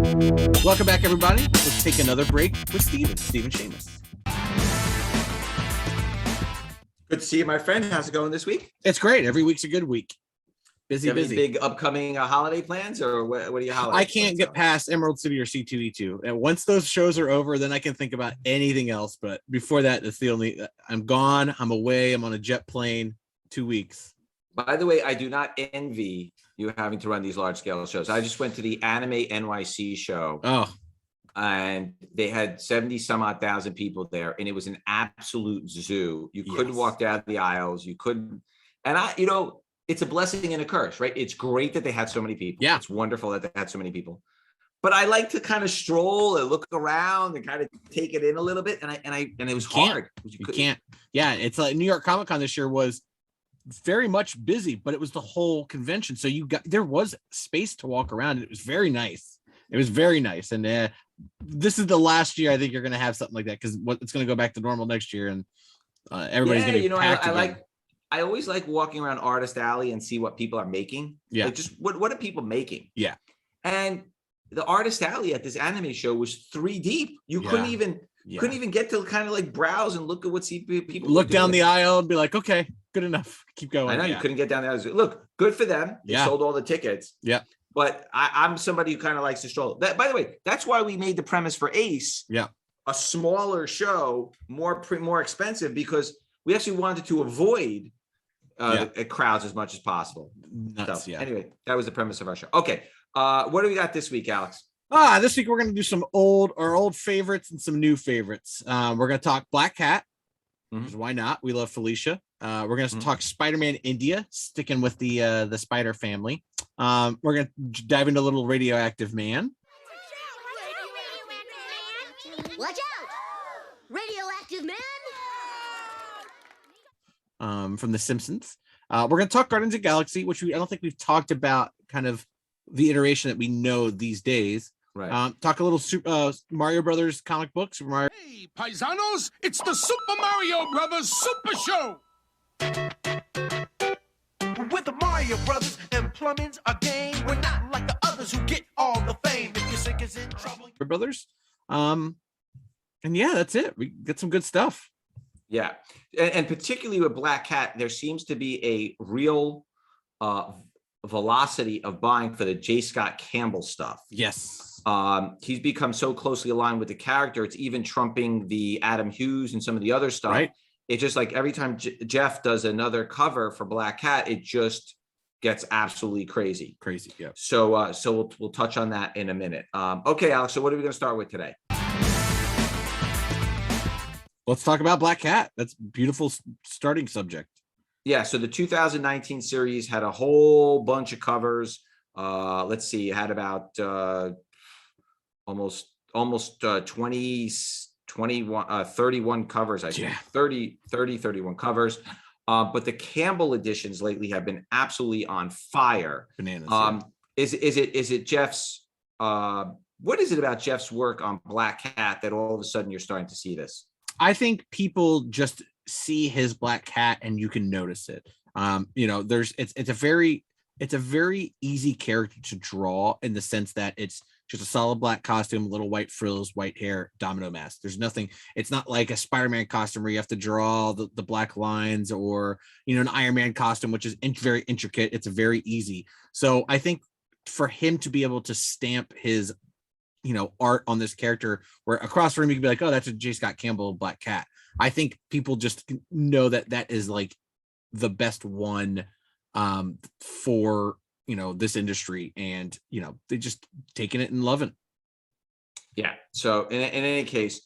Welcome back, everybody. Let's take another break with Stephen Shamus. Good to see you, my friend. How's it going this week? It's great. Every week's a good week. Busy. Any big upcoming holiday plans, or what are your holidays? I can't get past Emerald City or C2E2. And once those shows are over, then I can think about anything else. But before that, it's the only. I'm gone. I'm away. I'm on a jet plane. 2 weeks. By the way, I do not envy you having to run these large scale shows. I just went to the Anime NYC show. Oh. And they had 70 some odd thousand people there, and it was an absolute zoo. You couldn't walk down the aisles. You couldn't. And it's a blessing and a curse, right? It's great that they had so many people. Yeah. It's wonderful that they had so many people. But I like to kind of stroll and look around and kind of take it in a little bit. And it was hard. You can't. Yeah. It's like New York Comic Con this year was very much busy, but it was the whole convention. So there was space to walk around. And it was very nice. And this is the last year I think you're going to have something like that, because it's going to go back to normal next year, and everybody's going to be packed again. I always like walking around Artist Alley and see what people are making. Yeah. Like, just what are people making? Yeah. And the Artist Alley at this anime show was 3 deep. You couldn't even get to kind of like browse and look at what people look down the aisle and be like, okay, good enough. Keep going. I know you couldn't get down there. Look, good for them. They sold all the tickets. Yeah. But I'm somebody who kind of likes to stroll. By the way, that's why we made the premise for Ace. Yeah. A smaller show, more expensive, because we actually wanted to avoid crowds as much as possible. Nuts, Anyway, that was the premise of our show. Okay. What do we got this week, Alex? This week we're going to do some old favorites and some new favorites. We're going to talk Black Cat. Mm-hmm. Why not? We love Felicia. We're going to talk Spider-Man India, sticking with the Spider family. We're going to dive into a little Radioactive Man. Watch out! Radioactive Man! From The Simpsons. We're going to talk Guardians of the Galaxy, which I don't think we've talked about kind of the iteration that we know these days. Right. Talk a little Mario Brothers comic books. Hey, paisanos, it's the Super Mario Brothers Super Show! With the Mario Brothers and plumbing's a game. We're not like the others who get all the fame. If your sink is in trouble. Brothers. And yeah, that's it. We get some good stuff. Yeah. And particularly with Black Cat, there seems to be a real velocity of buying for the J. Scott Campbell stuff. Yes. He's become so closely aligned with the character. It's even trumping the Adam Hughes and some of the other stuff. Right. It's just like every time Jeff does another cover for Black Cat, it just gets absolutely crazy. Yeah. So we'll touch on that in a minute. Okay, Alex. So what are we going to start with today? Let's talk about Black Cat. That's a beautiful starting subject. Yeah. So the 2019 series had a whole bunch of covers. Let's see. It had about almost 31 covers, I think. Yeah. 31 covers. But the Campbell editions lately have been absolutely on fire. Bananas. Is it Jeff's what is it about Jeff's work on Black Cat that all of a sudden you're starting to see this? I think people just see his Black Cat and you can notice it. It's a very easy character to draw, in the sense that it's just a solid black costume, little white frills, white hair, domino mask. There's nothing. It's not like a Spider-Man costume where you have to draw the black lines, or an Iron Man costume, which is very intricate. It's very easy. So I think for him to be able to stamp his art on this character, where across from him you can be like, oh, that's a J. Scott Campbell Black Cat. I think people just know that is like the best one for this industry, and they just taking it and loving it. Yeah. So in any case,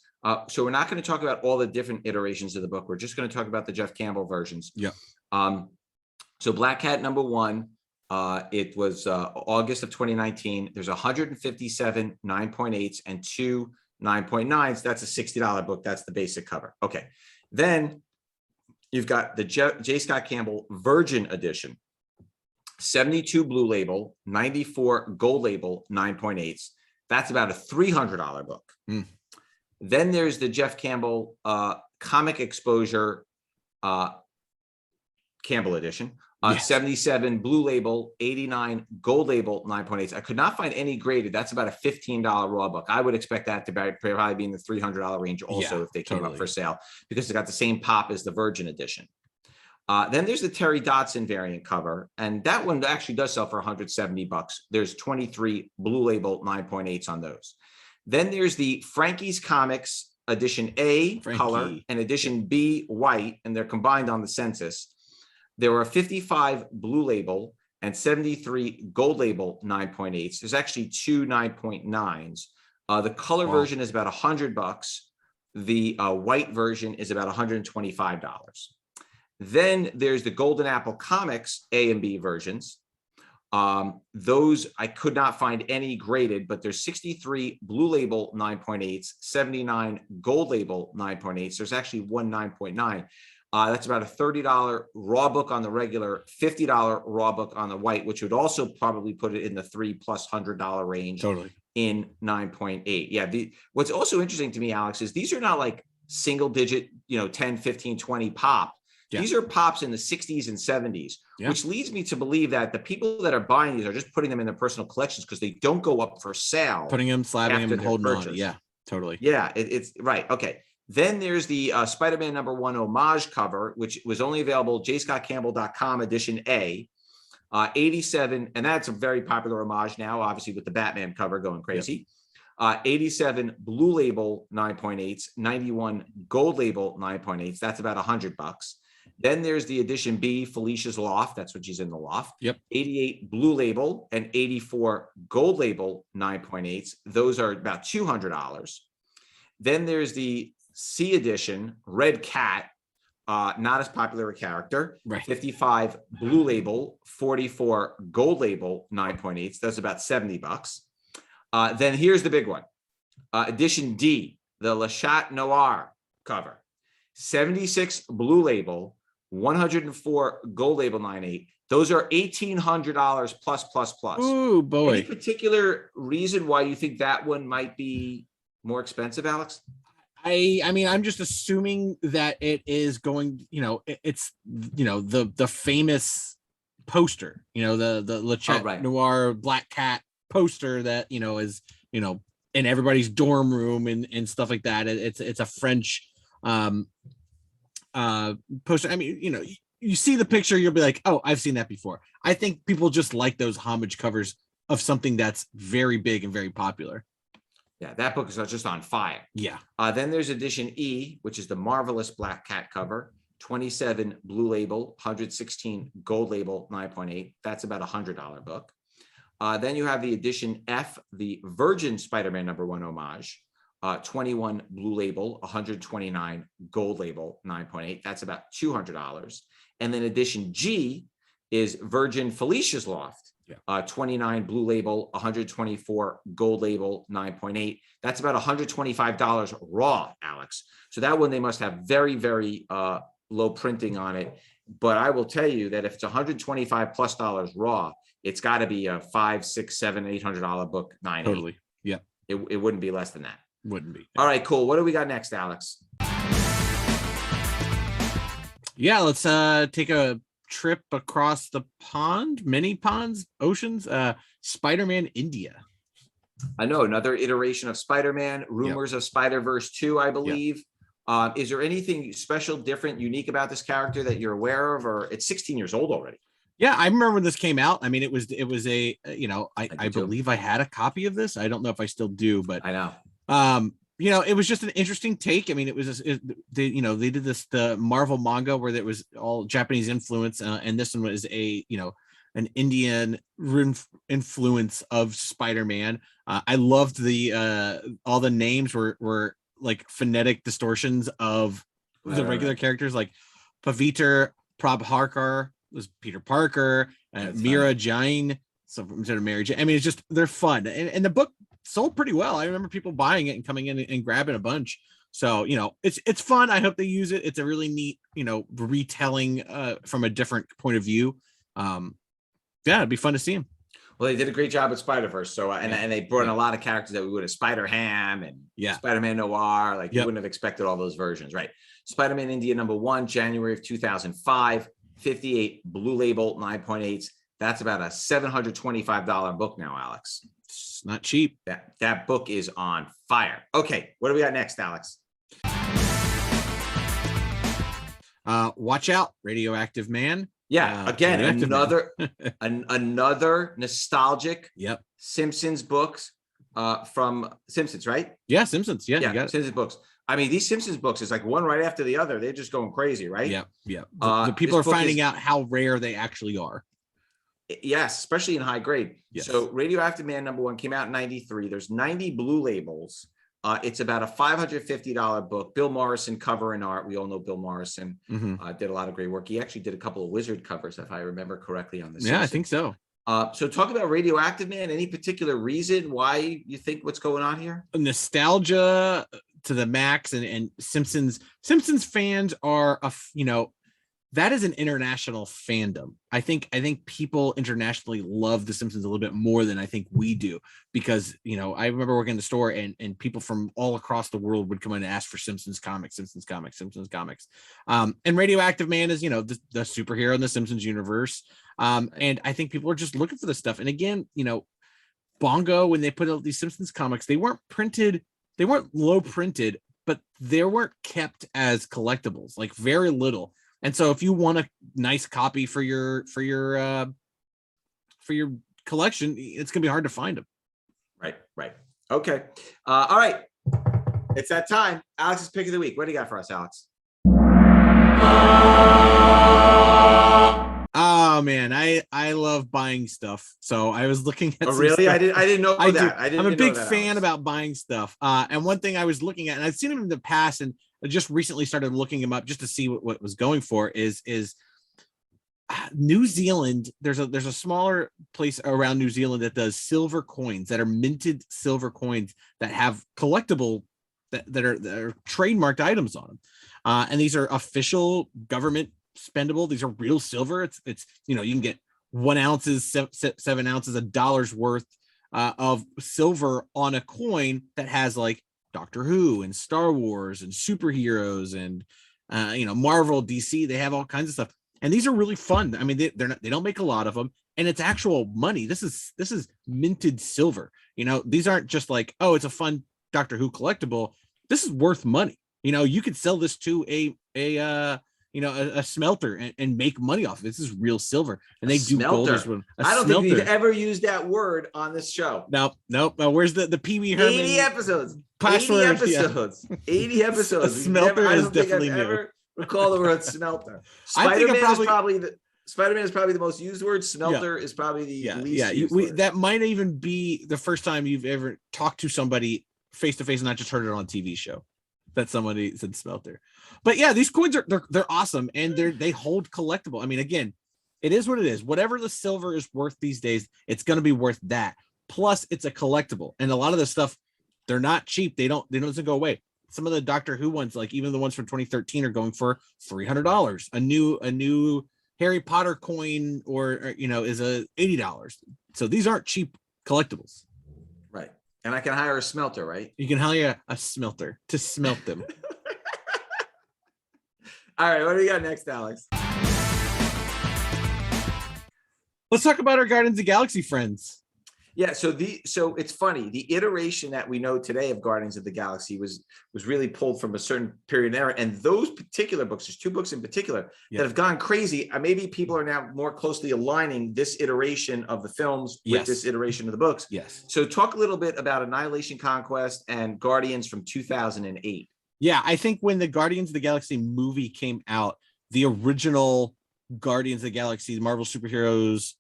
so we're not going to talk about all the different iterations of the book. We're just going to talk about the Jeff Campbell versions. Yeah. So Black Cat #1, it was August of 2019. There's 157 9.8s and 2 9.9s. That's a $60 book. That's the basic cover. Okay. Then you've got the J. Scott Campbell Virgin Edition, 72 blue label, 94 gold label, 9.8s. That's about a $300 book. Then there's the Jeff Campbell Comic Exposure Campbell Edition, Yes. 77 blue label, 89 gold label, 9.8s. I could not find any graded. That's about a $15 raw book. I would expect that to probably be in the $300 range also, Yeah, if they came up totally. for sale, because it's got the same pop as the Virgin edition. Then there's the Terry Dodson variant cover, and that one actually does sell for $170. There's 23 blue label 9.8s on those. Then there's the Frankie's Comics edition A color and edition B white, and they're combined on the census. There were 55 blue label and 73 gold label 9.8s. There's actually 2 9.9s. The color version is about $100. The white version is about $125. Then there's the Golden Apple Comics A and B versions. Those I could not find any graded, but there's 63 blue label 9.8s, 79 gold label 9.8s. There's actually 1 9.9. That's about a $30 raw book on the regular, $50 raw book on the white, which would also probably put it in the $300+ range. Totally. In 9.8. Yeah. What's also interesting to me, Alex, is these are not like single digit, 10, 15, 20 pop. Yeah. These are pops in the 60s and 70s, which leads me to believe that the people that are buying these are just putting them in their personal collections because they don't go up for sale. Putting them, slabbing them, and holding on. Yeah, totally. Yeah, it's right. Okay. Then there's the Spider-Man #1 homage cover, which was only available jscottcampbell.com edition A. 87, and that's a very popular homage now, obviously with the Batman cover going crazy. 87 blue label 9.8s, 91 gold label 9.8s. That's about $100. Then there's the edition B, Felicia's Loft. That's when she's in the loft. 88 blue label and 84 gold label 9.8s. Those are about $200. Then there's the C edition, Red Cat. Not as popular a character. 55 blue label, 44 gold label 9.8s. That's about $70. Then here's the big one. Edition D, the Le Chat Noir cover. 76 blue label, 104 gold label 9.8. Those are $1,800 plus. Ooh, boy. Any particular reason why you think that one might be more expensive, Alex? I mean, I'm just assuming that it is going, it's, the famous poster, the Le Chat Noir Black Cat poster that, is, in everybody's dorm room and stuff like that. It's a French poster. I mean, you see the picture, you'll be like, oh, I've seen that before. I think people just like those homage covers of something that's very big and very popular. Yeah, that book is just on fire. Yeah. Then there's edition E, which is the Marvelous Black Cat cover, 27 blue label, 116 gold label, 9.8. That's about $100 book. Then you have the edition F, the Virgin Spider-Man #1 homage, 21 blue label, 129 gold label, 9.8. That's about $200. And then edition G is Virgin Felicia's Loft. 29 blue label, 124 gold label, 9.8. That's about $125 raw, Alex. So that one, they must have very, very low printing on it. But I will tell you that if it's $125+ raw, it's got to be a $500, $600, $700, $800 book. 9.8. Totally. Yeah. It wouldn't be less than that. Wouldn't be. All right, cool. What do we got next, Alex? Yeah, let's take a trip across the pond, many ponds, oceans. Spider-Man India. I know, another iteration of Spider-Man. Rumors of Spider-Verse 2, I believe. Is there anything special, different, unique about this character that you're aware of? Or it's 16 years old already. Yeah, I remember when this came out. I mean, it was a I believe I had a copy of this. I don't know if I still do, but I know. It was just an interesting take. I mean, it was they did the Marvel manga where there was all Japanese influence, and this one was an Indian influence of Spider-Man. I loved all the names were like phonetic distortions of the regular characters, like Paviter Prabhakar was Peter Parker, Mira Jain, so instead of Mary Jane. I mean, it's just, they're fun, and the book sold pretty well. I remember people buying it and coming in and grabbing a bunch. So, it's fun. I hope they use it. It's a really neat, retelling from a different point of view. It'd be fun to see him. Well, they did a great job with Spider-Verse. So, and they brought in a lot of characters that we would have, Spider-Ham and Spider-Man Noir. Like you wouldn't have expected all those versions, right? Spider-Man India #1, January of 2005. 58 Blue Label 9.8s. That's about a $725 book now, Alex. It's not cheap. That book is on fire. Okay, what do we got next, Alex? Watch out, Radioactive Man. Yeah, again, Radioactive another nostalgic Yep. Simpsons books from Simpsons, right? Yeah, Simpsons. Yeah, you got it. Simpsons books. I mean, these Simpsons books is like one right after the other. They're just going crazy, right? Yeah, yeah. The people are finding out how rare they actually are. Yes, especially in high grade. Yes. So Radioactive Man #1 came out in 93. There's 90 Blue Labels. It's about a $550 book. Bill Morrison cover and art. We all know Bill Morrison did a lot of great work. He actually did a couple of Wizard covers, if I remember correctly, on this. Yeah, I think so. So talk about Radioactive Man. Any particular reason why you think what's going on here? Nostalgia to the max, and Simpsons fans are that is an international fandom. I think people internationally love the Simpsons a little bit more than I think we do, because I remember working in the store and people from all across the world would come in and ask for Simpsons comics. And Radioactive Man is the superhero in the Simpsons universe. And I think people are just looking for this stuff. And again, Bongo, when they put out these Simpsons comics, they weren't low printed, but they weren't kept as collectibles, like very little. And so if you want a nice copy for your collection, it's gonna be hard to find them. Right. Okay. All right. It's that time. Alex's pick of the week. What do you got for us, Alex? Oh man, I love buying stuff. So I was looking at. Oh really? Stuff. I didn't know that. I'm a big fan about buying stuff. And one thing I was looking at, and I've seen him in the past, and I just recently started looking him up just to see what was going for, is New Zealand. There's a smaller place around New Zealand that does silver coins, that are minted silver coins that have collectible that are trademarked items on them. And these are official government spendable. These are real silver. It's you can get 1 ounce, 7 ounces, $1 worth of silver on a coin that has like Doctor Who and Star Wars and superheroes and Marvel, DC. They have all kinds of stuff, and these are really fun. I mean, they don't make a lot of them, and it's actual money. This is minted silver. These aren't just like, oh, it's a fun Doctor Who collectible. This is worth money. You could sell this to a smelter and make money off it. This is real silver, and they do gold as well. I don't think we've ever used that word on this show. Nope. Where's the Pee Wee Herman? 80 episodes. Password, 80 episodes. Yeah. 80 episodes. A smelter is definitely new. Ever recall the word smelter. Spider-Man is probably the most used word. Smelter is probably the least used word. That might even be the first time you've ever talked to somebody face to face and not just heard it on a TV show that somebody said smelter. But yeah, these coins they're awesome, and they hold collectible. I mean, again, it is what it is. Whatever the silver is worth these days, it's going to be worth that. Plus, it's a collectible, and a lot of the stuff, they're not cheap. They don't go away. Some of the Doctor Who ones, like even the ones from 2013, are going for $300. A new Harry Potter coin is $80. So these aren't cheap collectibles. Right. And I can hire a smelter, right? You can hire a smelter to smelt them. All right, what do we got next, Alex? Let's talk about our Guardians of the Galaxy friends. Yeah, so it's funny. The iteration that we know today of Guardians of the Galaxy was really pulled from a certain period and era. And those particular books, there's 2 books in particular that have gone crazy. Maybe people are now more closely aligning this iteration of the films with this iteration of the books. Yes. So talk a little bit about Annihilation Conquest and Guardians from 2008. Yeah, I think when the Guardians of the Galaxy movie came out, the original Guardians of the Galaxy, the Marvel superheroes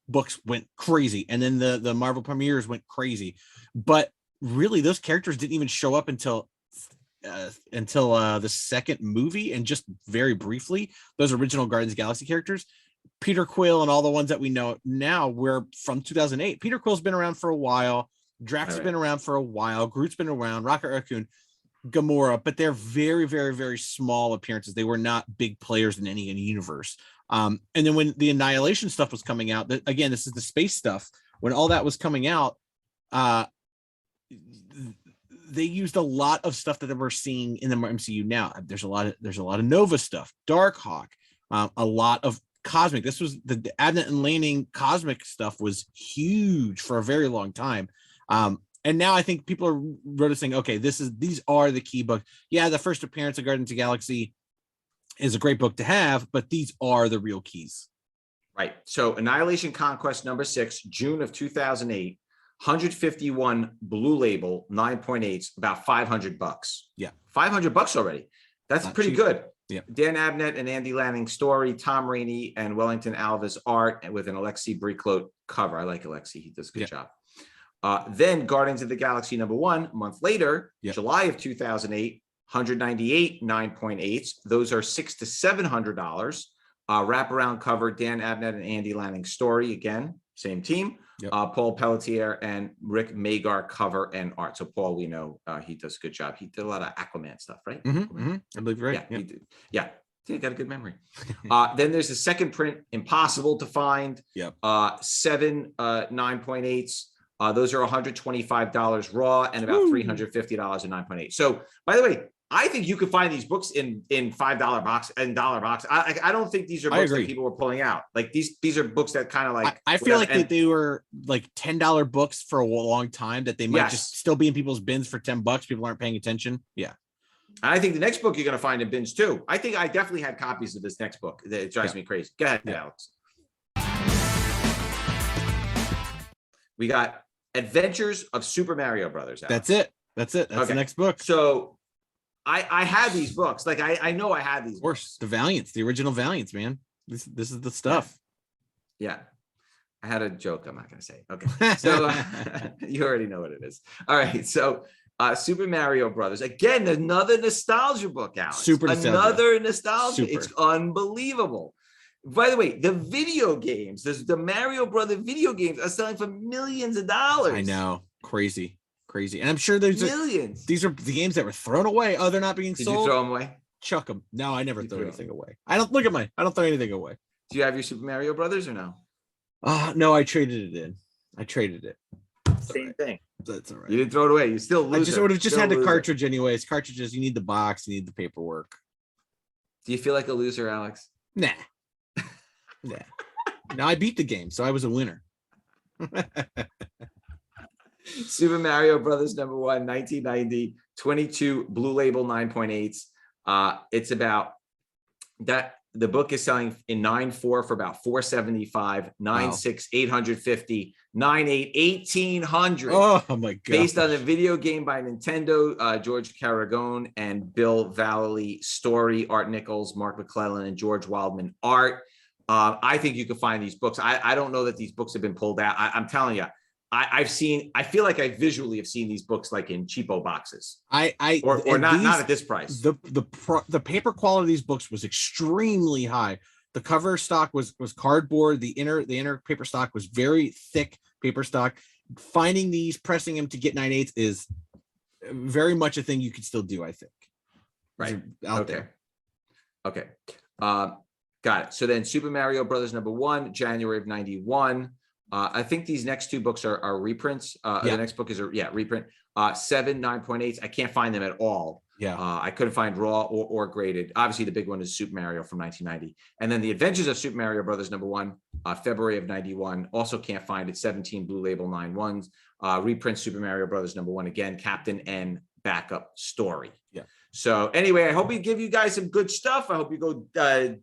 books went crazy, and then the Marvel premieres went crazy. But really, those characters didn't even show up until the second movie, and just very briefly. Those original Guardians of the Galaxy characters, Peter Quill and all the ones that we know now, were from 2008. Peter Quill's been around for a while. Drax has been around for a while. Groot's been around. Rocket Raccoon, Gamora, but they're very, very, very small appearances. They were not big players in any universe. And then when the Annihilation stuff was coming out, again, this is the space stuff. When all that was coming out, they used a lot of stuff that we're seeing in the MCU now. There's a lot of Nova stuff, Darkhawk, A lot of cosmic. This was the Abnett and Lanning cosmic stuff was huge for a very long time. And now I think people are noticing, okay, these are the key books. Yeah, the first appearance of Guardians of the Galaxy is a great book to have, but these are the real keys. Right. So Annihilation Conquest number 6, June of 2008, 151 Blue Label, 9.8s, about $500. Yeah. $500 already. That's Not pretty cheap. good. Yeah. Dan Abnett and Andy Lanning story, Tom Rainey and Wellington Alves art, and with an Alexi Briclot cover. I like Alexi. He does a good job. Then Guardians of the Galaxy number 1, a month later, July of 2008, 198 9.8s. Those are $600 to $700. Wraparound cover, Dan Abnett and Andy Lanning story, again, same team. Paul Pelletier and Rick Magar cover and art. So Paul, we know he does a good job. He did a lot of Aquaman stuff, right? I believe right. Yeah, he did. Yeah. He got a good memory. Then there's a second print, impossible to find. 7 9.8s. Those are $125 raw and about $350 in 9.8. So, by the way, I think you could find these books in $5 box and dollar box. I don't think these are books that people were pulling out. Like these are books that kind of like I feel like that they were like $10 books for a long time, that they might just still be in people's bins for $10. People aren't paying attention. Yeah. And I think the next book you're going to find in bins too. I think I definitely had copies of this next book. It drives me crazy. Go ahead, Alex. We got Adventures of Super Mario Brothers. Alex. That's it. That's the next book. So I had these books. Like I know I had these. Of course, the Valiants, the original Valiants, man. This is the stuff. Yeah. I had a joke. I'm not going to say. Okay. So you already know what it is. All right. So Super Mario Brothers. Again, another nostalgia book, Alex. Another nostalgia. It's unbelievable. By the way, the video games, the Mario Brother video games are selling for millions of dollars. I know. Crazy. And I'm sure there's millions. These are the games that were thrown away. Oh, they're not being sold. Did you throw them away? Chuck them. No, I never throw anything away. I don't throw anything away. Do you have your Super Mario Brothers or no? No, I traded it in. Same thing. That's all right. You didn't throw it away. You still lose. I just would have just had the cartridge anyways. Cartridges, you need the box, you need the paperwork. Do you feel like a loser, Alex? Nah. No, I beat the game, so I was a winner. Super Mario Brothers number 1, 1990, 22 Blue Label 9.8s. It's about that. The book is selling in 9.4 for about $475, 9.6 $850, 9.8 $1,800. Oh my god! Based on a video game by Nintendo, George Caragone and Bill Vallely story, Art Nichols, Mark McClellan, and George Wildman art. I think you could find these books. I don't know that these books have been pulled out. I'm telling you, I feel like I visually have seen these books like in cheapo boxes. Or not at this price. The paper quality of these books was extremely high. The cover stock was cardboard. The inner paper stock was very thick paper stock. Finding these, pressing them to get 9/8 is very much a thing you could still do, I think. Right. Out there. Okay. Got it. So then Super Mario Brothers number 1, January of 91. I think these next two books are reprints. The next book is a reprint. 7 9.8s. I can't find them at all. I couldn't find raw or graded. Obviously, the big one is Super Mario from 1990. And then The Adventures of Super Mario Brothers number 1, February of 91. Also can't find it. 17 Blue Label 9.1s. Reprint Super Mario Brothers number 1 again. Captain N backup story. So anyway, I hope we give you guys some good stuff. I hope you go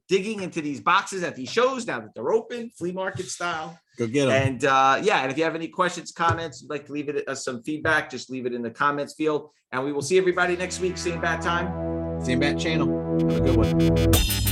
digging into these boxes at these shows now that they're open, flea market style. Go get them. And and if you have any questions, comments, you'd like to leave it some feedback, just leave it in the comments field. And we will see everybody next week. Same bat time. Same bat channel. Have a good one.